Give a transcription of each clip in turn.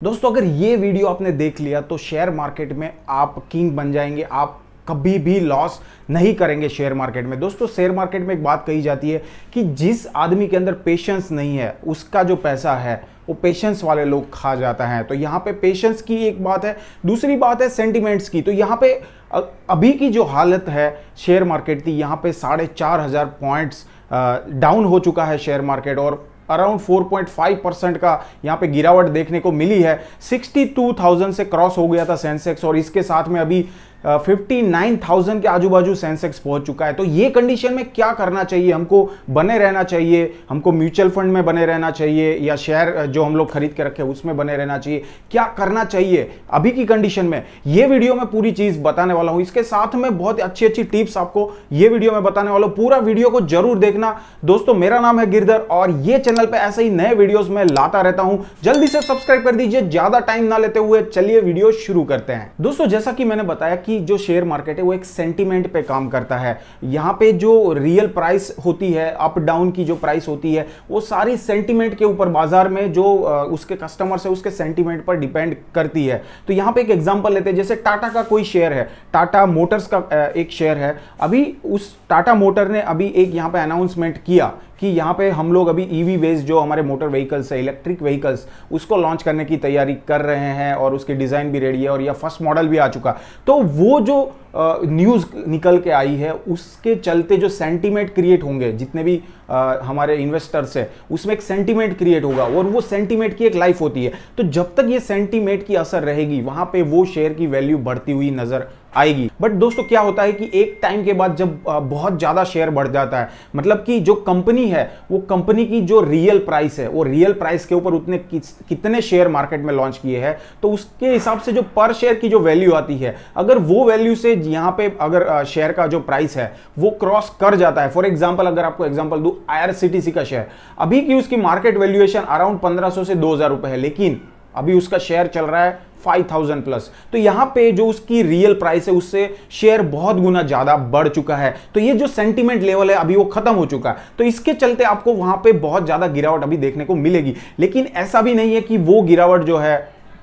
दोस्तों अगर ये वीडियो आपने देख लिया तो शेयर मार्केट में आप किंग बन जाएंगे। आप कभी भी लॉस नहीं करेंगे शेयर मार्केट में। दोस्तों शेयर मार्केट में एक बात कही जाती है कि जिस आदमी के अंदर पेशेंस नहीं है उसका जो पैसा है वो पेशेंस वाले लोग खा जाता है। तो यहाँ पे पेशेंस की एक बात है, दूसरी बात है सेंटिमेंट्स की। तो यहाँ पे अभी की जो हालत है शेयर मार्केट की, यहाँ पे 4,500 पॉइंट्स डाउन हो चुका है शेयर मार्केट और अराउंड 4.5% का यहाँ पे गिरावट देखने को मिली है। 62,000 से क्रॉस हो गया था सेंसेक्स और इसके साथ में अभी 59,000 के आजू बाजू सेंसेक्स पहुंच चुका है। तो ये कंडीशन में क्या करना चाहिए? हमको बने रहना चाहिए, हमको म्यूचुअल फंड में बने रहना चाहिए या शेयर जो हम लोग खरीद के रखे उसमें बने रहना चाहिए? क्या करना चाहिए अभी की कंडीशन में? ये वीडियो में पूरी चीज बताने वाला हूं। इसके साथ में बहुत अच्छी अच्छी टिप्स आपको ये वीडियो में बताने वाला हूं। पूरा वीडियो को जरूर देखना। दोस्तों मेरा नाम है गिरधर और ये चैनल पे ऐसे ही नए वीडियोस में लाता रहता हूं। जल्दी से सब्सक्राइब कर दीजिए। ज्यादा टाइम ना लेते हुए चलिए वीडियो शुरू करते हैं। दोस्तों जैसा कि मैंने बताया कि जो शेयर मार्केट है वो एक सेंटीमेंट पे काम करता है। यहां पे जो रियल प्राइस होती है, अप डाउन की जो प्राइस होती है, वो सारी सेंटीमेंट के ऊपर बाजार में जो उसके कस्टमर्स है उसके सेंटीमेंट पर डिपेंड करती है। तो यहां पे एक एग्जांपल लेते हैं, जैसे टाटा का कोई शेयर है, टाटा मोटर्स का एक शेयर है। अभी उस टाटा मोटर ने अभी एक यहां पे अनाउंसमेंट किया कि यहाँ पे हम लोग अभी ईवी बेस्ड जो हमारे मोटर व्हीकल्स है, इलेक्ट्रिक व्हीकल्स, उसको लॉन्च करने की तैयारी कर रहे हैं और उसकी डिज़ाइन भी रेडी है और यह फर्स्ट मॉडल भी आ चुका। तो वो जो न्यूज़ निकल के आई है उसके चलते जो सेंटीमेंट क्रिएट होंगे, जितने भी हमारे इन्वेस्टर्स है उसमें एक सेंटीमेंट क्रिएट होगा और वो सेंटीमेंट की एक लाइफ होती है। तो जब तक ये सेंटीमेंट की असर रहेगी वहां पे वो शेयर की वैल्यू बढ़ती हुई नजर आएगी। बट दोस्तों क्या होता है कि एक टाइम के बाद जब बहुत ज्यादा शेयर बढ़ जाता है, मतलब कि जो कंपनी है वो कंपनी की जो रियल प्राइस है वो रियल प्राइस के ऊपर उतने कितने शेयर मार्केट में लॉन्च किए हैं, तो उसके हिसाब से जो पर शेयर की जो वैल्यू आती है, अगर वो वैल्यू से यहाँ पे अगर शेयर का जो प्राइस है वो क्रॉस कर जाता है। फॉर एग्जांपल अगर आपको एग्जांपल दूं, IRCTC का शेयर अभी की उसकी मार्केट वैल्यूएशन अराउंड 1,500 से 2,000 रुपए है, लेकिन अभी उसका शेयर चल रहा है 5,000 प्लस। तो यहां पे जो उसकी रियल प्राइस है उससे शेयर बहुत गुना ज्यादा बढ़ चुका है। तो ये जो सेंटीमेंट लेवल है अभी वो खत्म हो चुका है। तो इसके चलते आपको वहां पे बहुत ज्यादा गिरावट अभी देखने को मिलेगी, लेकिन ऐसा भी नहीं है कि वो गिरावट जो है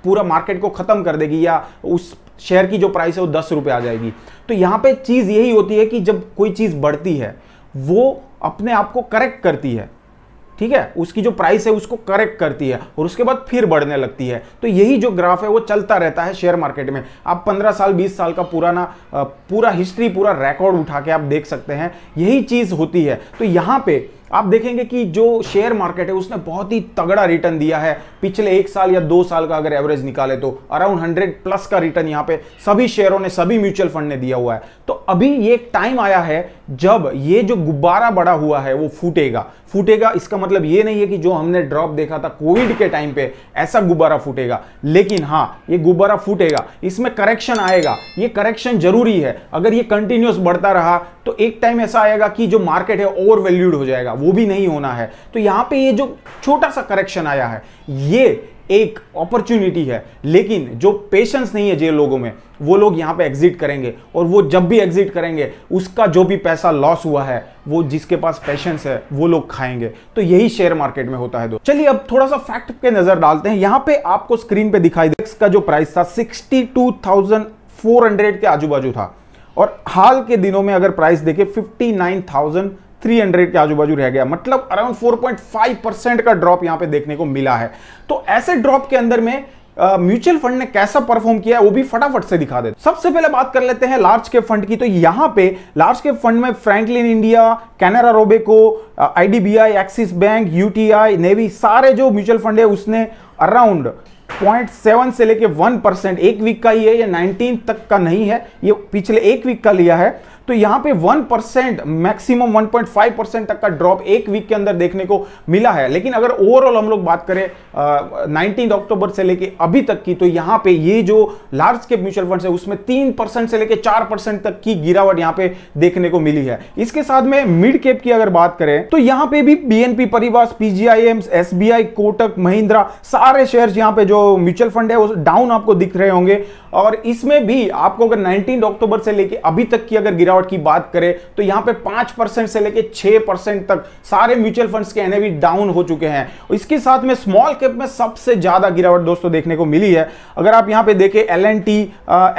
पूरा मार्केट को खत्म कर देगी या उस शेयर की जो प्राइस है वो 10 रुपए आ जाएगी। तो यहां पे चीज यही होती है कि जब कोई चीज बढ़ती है वो अपने आप को करेक्ट करती है, ठीक है, उसकी जो प्राइस है उसको करेक्ट करती है और उसके बाद फिर बढ़ने लगती है। तो यही जो ग्राफ है वो चलता रहता है शेयर मार्केट में। आप 15 साल 20 साल का पूरा हिस्ट्री, पूरा रिकॉर्ड उठा के आप देख सकते हैं, यही चीज होती है। तो यहां पे आप देखेंगे कि जो शेयर मार्केट है उसने बहुत ही तगड़ा रिटर्न दिया है। पिछले 1 साल या 2 साल का अगर एवरेज निकाले तो अराउंड 100 प्लस का रिटर्न यहाँ पे सभी शेयरों ने, सभी म्यूचुअल फंड ने दिया हुआ है। तो अभी ये एक टाइम आया है जब ये जो गुब्बारा बड़ा हुआ है वो फूटेगा। इसका मतलब ये नहीं है कि जो हमने ड्रॉप देखा था कोविड के टाइम पे ऐसा गुब्बारा फूटेगा, लेकिन हाँ ये गुब्बारा फूटेगा, इसमें करेक्शन आएगा। ये करेक्शन जरूरी है। अगर ये कंटिन्यूअस बढ़ता रहा तो एक टाइम ऐसा आएगा कि जो मार्केट है ओवर वैल्यूड हो जाएगा, वो भी नहीं होना है। तो यहां पे ये जो छोटा सा करेक्शन आया है ये एक अपॉर्चुनिटी है, लेकिन जो पेशेंस नहीं है जे लोगों में वो लोग यहां पे एग्जिट करेंगे और वो जब भी एग्जिट करेंगे उसका जो भी पैसा लॉस हुआ है वो जिसके पास पेशेंस है वो लोग खाएंगे। तो यही शेयर मार्केट में होता है। दो चलिए अब थोड़ा सा फैक्ट पे नजर डालते हैं। यहां पे आपको स्क्रीन पे दिखाई दे का जो प्राइस था 62,400 के आजू बाजू था और हाल के दिनों में अगर प्राइस देखें 59,300 के आजू बाजू रह गया, मतलब अराउंड 4.5% का ड्रॉप यहां पे देखने को मिला है। तो ऐसे ड्रॉप के अंदर में म्यूचुअल फंड ने कैसा परफॉर्म किया है वो भी फटाफट से दिखा देते। सबसे पहले बात कर लेते हैं लार्ज कैप फंड की। तो यहां पे लार्ज कैप फंड में Franklin India, Canara Robeco, IDBI, axis bank, UTI, navy, सारे जो म्यूचुअल फंड है उसने अराउंड 0.7 से लेके 1%, एक वीक का ही है, ये 19 तक का नहीं है, ये पिछले एक वीक का लिया है। तो यहां पे 1%, मैक्सिमम 1.5% तक का ड्रॉप एक वीक के अंदर देखने को मिला है। लेकिन अगर ओवरऑल हम लोग बात करें 19 अक्टूबर से लेके अभी तक की, तो यहां पे ये जो लार्ज कैप म्यूचुअल फंड है उसमें 3% से लेके 4% तक की गिरावट यहां पे देखने को मिली है। इसके साथ में मिड कैप की अगर बात करें तो यहां पे भी BNP पारिवास, PGIM, SBI, Kotak Mahindra, सारे शेयर्स यहां पे जो म्यूचुअल फंड है वो डाउन आपको दिख रहे होंगे। और इसमें भी आपको अगर 19 अक्टूबर से लेके अभी तक की अगर गिरावट गिरावट की बात करें तो यहां पे 5% से लेके 6% तक सारे म्यूचुअल फंड्स के एनएवी डाउन हो चुके हैं। इसके साथ में स्मॉल कैप में सबसे ज्यादा गिरावट दोस्तों देखने को मिली है। अगर आप यहां पे देखें L&T,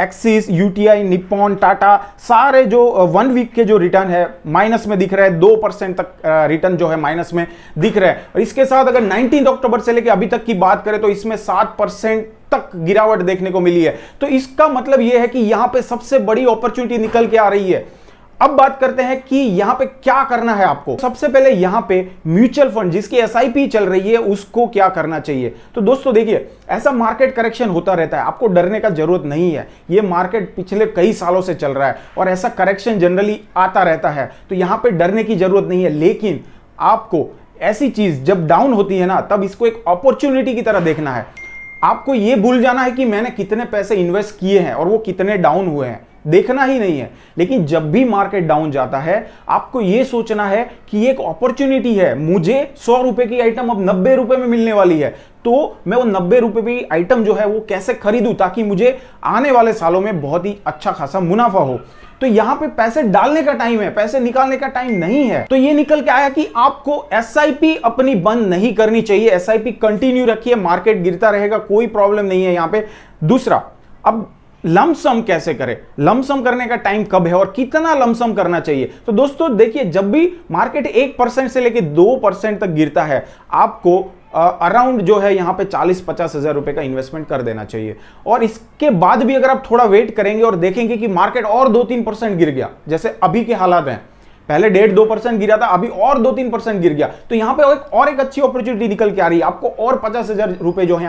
axis, UTI, Nippon, Tata, सारे जो 1 वीक के जो रिटर्न है माइनस में दिख रहा है, 2% तक रिटर्न जो है माइनस में दिख रहा है। और इसके साथ अगर 19 अक्टूबर से लेकर अभी तक की बात करें तो इसमें 7% तक गिरावट देखने को मिली है। तो इसका मतलब यह है कि यहां पे सबसे बड़ी अपॉर्चुनिटी निकल के आ रही है। अब बात करते हैं कि यहां पे क्या करना है आपको। सबसे पहले यहां पे म्यूचुअल फंड जिसकी एसआईपी चल रही है उसको क्या करना चाहिए। तो दोस्तों देखिए, ऐसा मार्केट करेक्शन होता रहता है, आपको डरने का जरूरत नहीं है। ये मार्केट पिछले कई सालों से चल रहा है और ऐसा करेक्शन जनरली आता रहता है, तो यहां पे डरने की जरूरत नहीं है। लेकिन आपको ऐसी चीज जब डाउन होती है ना, तब इसको एक अपॉर्चुनिटी की तरह देखना है। आपको यह भूल जाना है कि मैंने कितने पैसे इन्वेस्ट किए हैं और वो कितने डाउन हुए हैं, देखना ही नहीं है। लेकिन जब भी मार्केट डाउन जाता है, आपको यह सोचना है कि एक अपॉर्चुनिटी है, मुझे 100 रुपए की आइटम अब 90 रुपए में मिलने वाली है, तो मैं वो 90 रुपए की आइटम जो है वो कैसे खरीदूं ताकि मुझे आने वाले सालों में बहुत ही अच्छा खासा मुनाफा हो। तो यहां पे पैसे डालने का टाइम है, पैसे निकालने का टाइम नहीं है। तो ये निकल के आया कि आपको एसआईपी अपनी बंद नहीं करनी चाहिए, एसआईपी कंटिन्यू रखिए, मार्केट गिरता रहेगा, कोई प्रॉब्लम नहीं है यहां पे। दूसरा, अब लमसम कैसे करें, लमसम करने का टाइम कब है और कितना लमसम करना चाहिए। तो दोस्तों देखिए, जब भी मार्केट 1% से लेकर 2% तक गिरता है, आपको अराउंड जो है यहां पे 40-50 हजार रुपए का इन्वेस्टमेंट कर देना चाहिए। और इसके बाद भी अगर आप थोड़ा वेट करेंगे और देखेंगे कि मार्केट और 2-3% गिर गया, जैसे अभी के हालात हैं, पहले 1.5-2% गिरा था, अभी और 2-3% गिर गया, तो यहां पे एक अच्छी अपॉर्चुनिटी निकल के आ रही है। आपको और 50,000 रुपए जो है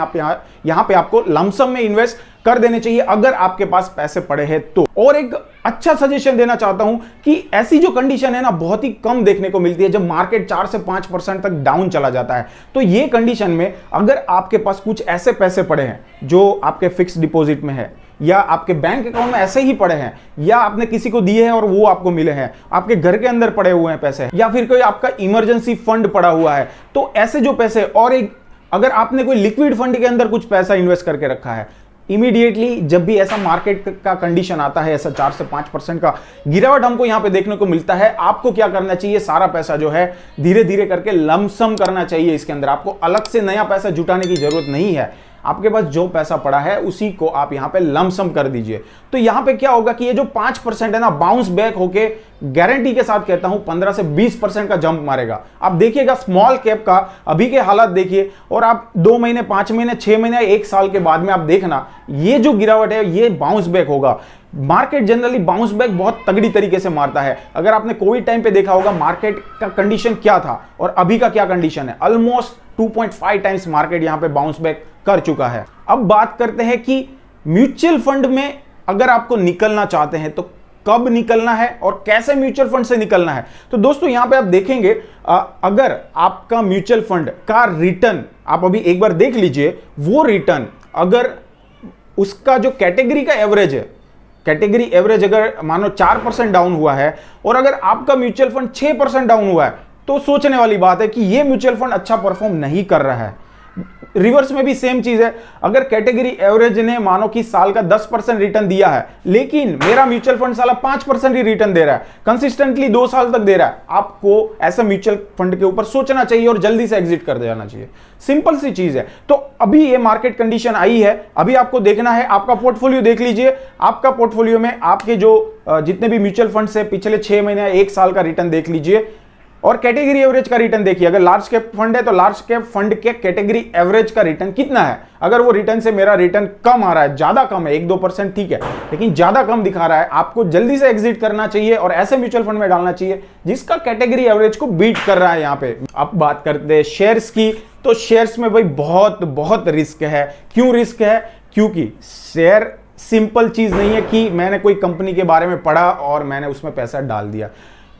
यहां पे आपको लमसम में इन्वेस्ट कर देने चाहिए अगर आपके पास पैसे पड़े हैं तो। और एक अच्छा सजेशन देना चाहता हूं कि ऐसी जो कंडीशन है ना, बहुत ही कम देखने को मिलती है जब मार्केट 4 से 5% तक डाउन चला जाता है। तो ये कंडीशन में अगर आपके पास कुछ ऐसे पैसे पड़े हैं जो आपके फिक्स डिपॉजिट में है, या आपके बैंक अकाउंट में ऐसे ही पड़े हैं, या आपने किसी को दिए हैं और वो आपको मिले हैं, आपके घर के अंदर पड़े हुए हैं पैसे, या फिर कोई आपका इमरजेंसी फंड पड़ा हुआ है, तो ऐसे जो पैसे, और एक अगर आपने कोई लिक्विड फंड के अंदर कुछ पैसा इन्वेस्ट करके रखा है, इमीडिएटली जब भी ऐसा मार्केट का कंडीशन आता है, ऐसा 4 से 5% का गिरावट हमको यहां पे देखने को मिलता है, आपको क्या करना चाहिए, सारा पैसा जो है धीरे धीरे करके लमसम करना चाहिए। इसके अंदर आपको अलग से नया पैसा जुटाने की जरूरत नहीं है, आपके पास जो पैसा पड़ा है उसी को आप यहां पे लमसम कर दीजिए। तो यहां पे क्या होगा कि ये जो 5% है ना, बाउंस बैक होके गारंटी के साथ कहता हूं 15 से 20% का जंप मारेगा। आप देखिएगा स्मॉल कैप का अभी के हालात देखिए, और आप 2 महीने, 5 महीने, 6 महीने, 1 साल के बाद में आप देखना, ये जो गिरावट है ये बाउंस बैक होगा। मार्केट जनरली बाउंस बैक बहुत तगड़ी तरीके से मारता है। अगर आपने कोविड टाइम पे देखा होगा मार्केट का कंडीशन क्या था और अभी का क्या कंडीशन है, ऑलमोस्ट 2.5 टाइम्स मार्केट यहां पे बाउंस बैक कर चुका है। अब बात करते हैं कि म्यूचुअल फंड में अगर आपको निकलना चाहते हैं तो कब निकलना है और कैसे म्यूचुअल फंड से निकलना है। तो दोस्तों यहां पे आप देखेंगे, अगर आपका म्यूचुअल फंड का रिटर्न आप अभी एक बार देख लीजिए, वो रिटर्न अगर उसका जो कैटेगरी का एवरेज है, कैटेगरी एवरेज अगर मानो 4% डाउन हुआ है और अगर आपका म्यूचुअल फंड 6% डाउन हुआ है, तो सोचने वाली बात है कि यह म्यूचुअल फंड अच्छा परफॉर्म नहीं कर रहा है। रिवर्स में भी सेम चीज है, अगर कैटेगरी एवरेज ने मानो कि साल का 10% रिटर्न दिया है, लेकिन मेरा म्यूचुअल फंड साला 5% ही रिटर्न दे रहा है, कंसिस्टेंटली 2 साल तक दे रहा है, आपको ऐसा म्यूचुअल फंड के ऊपर सोचना चाहिए और जल्दी से एग्जिट कर देना चाहिए। सिंपल सी चीज है। तो अभी ये मार्केट कंडीशन आई है, अभी आपको देखना है, आपका पोर्टफोलियो देख लीजिए, आपका पोर्टफोलियो में आपके जो जितने भी म्यूचुअल फंड से पिछले 6 महीने 1 साल का रिटर्न देख लीजिए और कैटेगरी एवरेज का रिटर्न देखिए। अगर लार्ज कैप फंड है तो लार्ज कैप फंड के कैटेगरी एवरेज का रिटर्न कितना है। अगर वो रिटर्न से मेरा रिटर्न कम आ रहा है, ज्यादा कम है, 1-2% ठीक है, लेकिन ज्यादा कम दिखा रहा है, आपको जल्दी से एग्जिट करना चाहिए और ऐसे म्यूचुअल फंड में डालना चाहिए जिसका कैटेगरी एवरेज को बीट कर रहा है। यहां पे अब बात करते हैं शेयर्स की। तो शेयर्स में भाई बहुत बहुत रिस्क है। क्यों रिस्क है? क्योंकि शेयर सिंपल चीज नहीं है कि मैंने कोई कंपनी के बारे में पढ़ा और मैंने उसमें पैसा डाल दिया।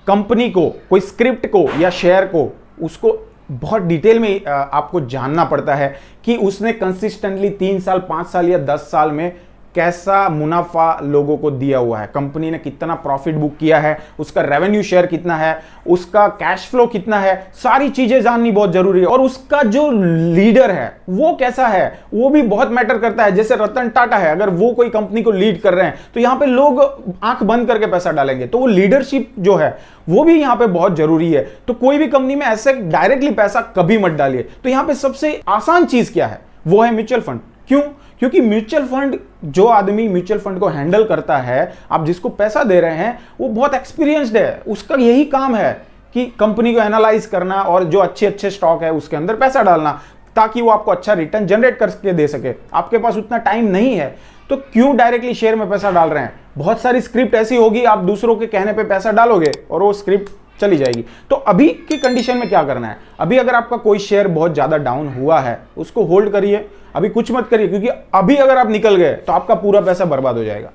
कंपनी को, कोई स्क्रिप्ट को या शेयर को, उसको बहुत डिटेल में आपको जानना पड़ता है कि उसने कंसिस्टेंटली 3 साल, 5 साल या 10 साल में कैसा मुनाफा लोगों को दिया हुआ है, कंपनी ने कितना प्रॉफिट बुक किया है, उसका रेवेन्यू शेयर कितना है, उसका कैश फ्लो कितना है, सारी चीजें जाननी बहुत जरूरी है। और उसका जो लीडर है वो कैसा है वो भी बहुत मैटर करता है। जैसे रतन टाटा है, अगर वो कोई कंपनी को लीड कर रहे हैं तो यहां पे लोग आंख बंद करके पैसा डालेंगे, तो वो लीडरशिप जो है वो भी यहां पे बहुत जरूरी है। तो कोई भी कंपनी में ऐसे डायरेक्टली पैसा कभी मत डालिए। तो यहां पे सबसे आसान चीज क्या है, वो है म्यूचुअल फंड। क्यों? क्योंकि म्यूचुअल फंड, जो आदमी म्यूचुअल फंड को हैंडल करता है, आप जिसको पैसा दे रहे हैं, वो बहुत एक्सपीरियंस्ड है। उसका यही काम है कि कंपनी को एनालाइज करना और जो अच्छे अच्छे स्टॉक है उसके अंदर पैसा डालना, ताकि वो आपको अच्छा रिटर्न जनरेट करके दे सके। आपके पास उतना टाइम नहीं है तो क्यों डायरेक्टली शेयर में पैसा डाल रहे हैं? बहुत सारी स्क्रिप्ट ऐसी होगी, आप दूसरों के कहने पे पैसा डालोगे और वो स्क्रिप्ट चली जाएगी। तो अभी की कंडीशन में क्या करना है, अभी अगर आपका कोई शेयर बहुत ज्यादा डाउन हुआ है उसको होल्ड करिए, अभी कुछ मत करिए, क्योंकि अभी अगर आप निकल गए तो आपका पूरा पैसा बर्बाद हो जाएगा।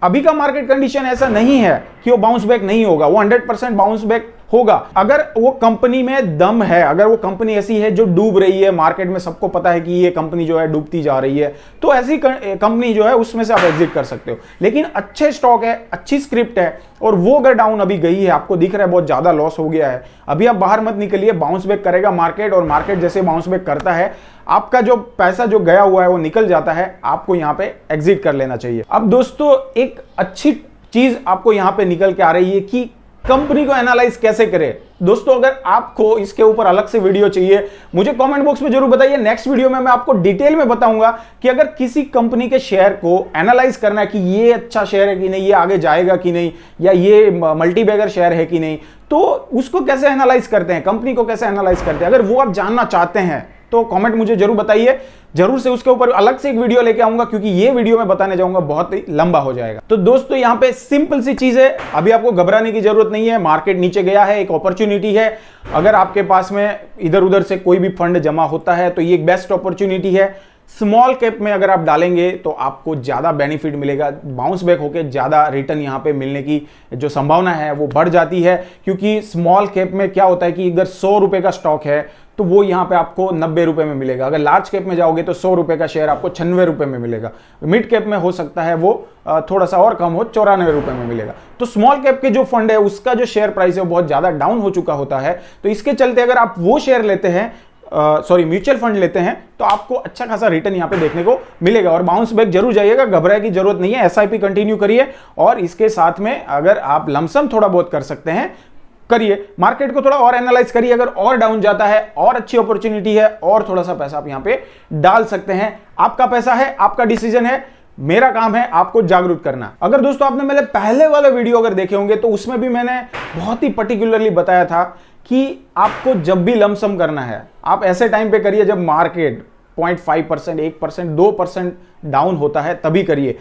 अभी का मार्केट कंडीशन ऐसा नहीं है कि वो बाउंस बैक नहीं होगा, वो 100% बाउंस बैक होगा। अगर वो कंपनी में दम है, अगर वो कंपनी ऐसी है जो डूब रही है, मार्केट में सबको पता है कि ये कंपनी जो है डूबती जा रही है, तो ऐसी कंपनी जो है उसमें से आप एग्जिट कर सकते हो। लेकिन अच्छे स्टॉक है, अच्छी स्क्रिप्ट है, और वो अगर डाउन अभी गई है, आपको दिख रहा है बहुत ज्यादा लॉस हो गया है, अभी आप बाहर मत निकलिए, बाउंस बैक करेगा मार्केट। और मार्केट जैसे बाउंस बैक करता है, आपका जो पैसा जो गया हुआ है वो निकल जाता है, आपको यहां पे एग्जिट कर लेना चाहिए। अब दोस्तों एक अच्छी चीज आपको यहां पे निकल के आ रही है कि कंपनी को एनालाइज कैसे करें। दोस्तों अगर आपको इसके ऊपर अलग से वीडियो चाहिए, मुझे कमेंट बॉक्स में जरूर बताइए। नेक्स्ट वीडियो में मैं आपको डिटेल में बताऊंगा कि अगर किसी कंपनी के शेयर को एनालाइज करना है कि ये अच्छा शेयर है कि नहीं, ये आगे जाएगा कि नहीं, या ये मल्टीबैगर शेयर है कि नहीं, तो उसको कैसे एनालाइज करते हैं, कंपनी को कैसे एनालाइज करते हैं, अगर वो आप जानना चाहते हैं तो कमेंट मुझे जरूर बताइए, जरूर से उसके ऊपर अलग से एक वीडियो लेके आऊंगा, क्योंकि ये वीडियो मैं बताने जाऊंगा बहुत ही लंबा हो जाएगा। तो दोस्तों यहां पे सिंपल सी चीज है, अभी आपको घबराने की जरूरत नहीं है। मार्केट नीचे गया है, एक अपॉर्चुनिटी है। अगर आपके पास में इधर उधर से कोई भी फंड जमा होता है तो ये एक बेस्ट अपॉर्चुनिटी है। स्मॉल कैप में अगर आप डालेंगे तो आपको ज्यादा बेनिफिट मिलेगा, बाउंस बैक होकर ज्यादा रिटर्न यहां पे मिलने की जो संभावना है वो बढ़ जाती है। क्योंकि स्मॉल कैप में क्या होता है कि अगर 100 रुपए का स्टॉक है तो वो यहां पे आपको 90 रुपए में मिलेगा। अगर लार्ज कैप में जाओगे तो 100 रुपए का शेयर आपको 96 रुपए में मिलेगा। मिड कैप में हो सकता है वो थोड़ा सा और कम हो, 94 रुपए में मिलेगा। तो स्मॉल कैप के जो फंड है उसका जो शेयर प्राइस है वो बहुत ज्यादा डाउन हो चुका होता है। तो इसके चलते अगर आप वो शेयर लेते हैं, म्यूचुअल फंड लेते हैं, तो आपको अच्छा खासा रिटर्न यहां पे देखने को मिलेगा। और बाउंस बैक जरूर जाइएगा, घबराने की जरूरत नहीं है। एसआईपी कंटिन्यू करिए, और इसके साथ में अगर आप लमसम थोड़ा बहुत कर सकते हैं करिए। मार्केट को थोड़ा और एनालाइज करिए, अगर और डाउन जाता है और अच्छी अपॉर्चुनिटी है और थोड़ा सा पैसा आप यहां पे डाल सकते हैं। आपका पैसा है, आपका डिसीजन है, मेरा काम है आपको जागरूक करना। अगर दोस्तों आपने मेरे पहले वाले वीडियो अगर देखे होंगे तो उसमें भी मैंने बहुत ही पर्टिकुलरली बताया था कि आपको जब भी लमसम करना है आप ऐसे टाइम पे करिए जब मार्केट 0.5%, 1%, 2% डाउन होता है, तभी करिए।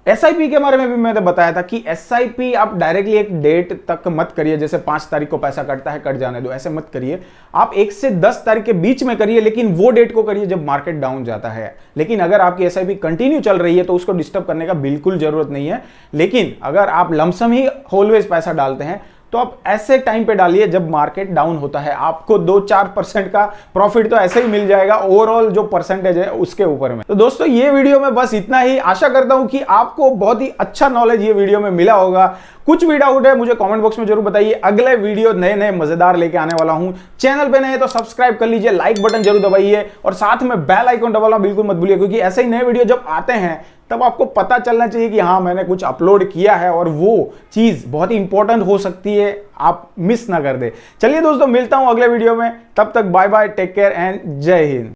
एसआईपी के बारे में भी मैंने बताया था कि एसआईपी आप डायरेक्टली एक डेट तक मत करिए, जैसे 5 तारीख को पैसा कटता है कट जाने दो, ऐसे मत करिए। आप 1 से 10 तारीख के बीच में करिए, लेकिन वो डेट को करिए जब मार्केट डाउन जाता है। लेकिन अगर आपकी एसआईपी कंटिन्यू चल रही है तो उसको डिस्टर्ब करने का बिल्कुल जरूरत नहीं है। लेकिन अगर आप लमसम ही ऑलवेज पैसा डालते हैं तो आप ऐसे टाइम पे डालिए जब मार्केट डाउन होता है। आपको 2-4% का प्रॉफिट तो ऐसे ही मिल जाएगा, ओवरऑल जो परसेंटेज है उसके ऊपर में। तो दोस्तों ये वीडियो में बस इतना ही। आशा करता हूं कि आपको बहुत ही अच्छा नॉलेज ये वीडियो में मिला होगा। कुछ भी डाउट है मुझे कमेंट बॉक्स में जरूर बताइए। अगले वीडियो नए नए मजेदार लेके आने वाला हूं। चैनल पे नए तो सब्सक्राइब कर लीजिए, लाइक बटन जरूर दबाइए, और साथ में बेल आइकन दबाना बिल्कुल मत भूलिए, क्योंकि ऐसे ही नए वीडियो जब आते हैं तब आपको पता चलना चाहिए कि हाँ मैंने कुछ अपलोड किया है, और वो चीज बहुत ही इंपॉर्टेंट हो सकती है, आप मिस ना कर दे। चलिए दोस्तों मिलता हूं अगले वीडियो में, तब तक bye bye, take care and जय हिंद।